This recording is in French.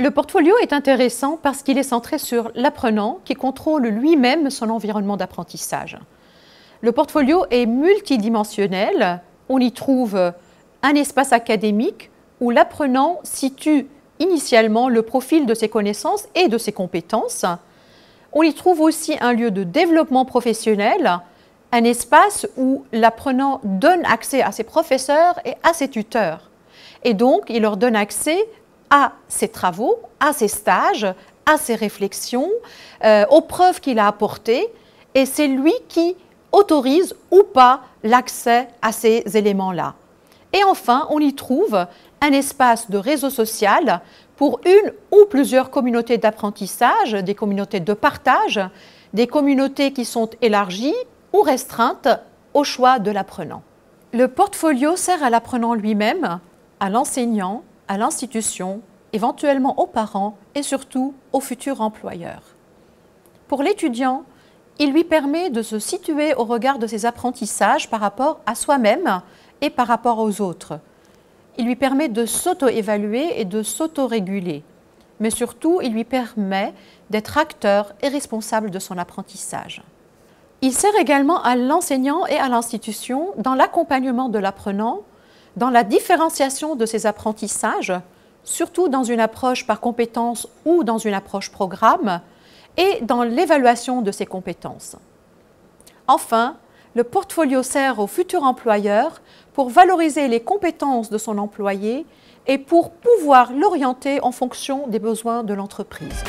Le portfolio est intéressant parce qu'il est centré sur l'apprenant qui contrôle lui-même son environnement d'apprentissage. Le portfolio est multidimensionnel. On y trouve un espace académique où l'apprenant situe initialement le profil de ses connaissances et de ses compétences. On y trouve aussi un lieu de développement professionnel, un espace où l'apprenant donne accès à ses professeurs et à ses tuteurs. Et donc, il leur donne accès à ses travaux, à ses stages, à ses réflexions, aux preuves qu'il a apportées, et c'est lui qui autorise ou pas l'accès à ces éléments-là. Et enfin, on y trouve un espace de réseau social pour une ou plusieurs communautés d'apprentissage, des communautés de partage, des communautés qui sont élargies ou restreintes au choix de l'apprenant. Le portfolio sert à l'apprenant lui-même, à l'enseignant, à l'institution, éventuellement aux parents et surtout aux futurs employeurs. Pour l'étudiant, il lui permet de se situer au regard de ses apprentissages par rapport à soi-même et par rapport aux autres. Il lui permet de s'auto-évaluer et de s'auto-réguler. Mais surtout, il lui permet d'être acteur et responsable de son apprentissage. Il sert également à l'enseignant et à l'institution dans l'accompagnement de l'apprenant, dans la différenciation de ses apprentissages, surtout dans une approche par compétences ou dans une approche programme, et dans l'évaluation de ses compétences. Enfin, le portfolio sert au futur employeur pour valoriser les compétences de son employé et pour pouvoir l'orienter en fonction des besoins de l'entreprise.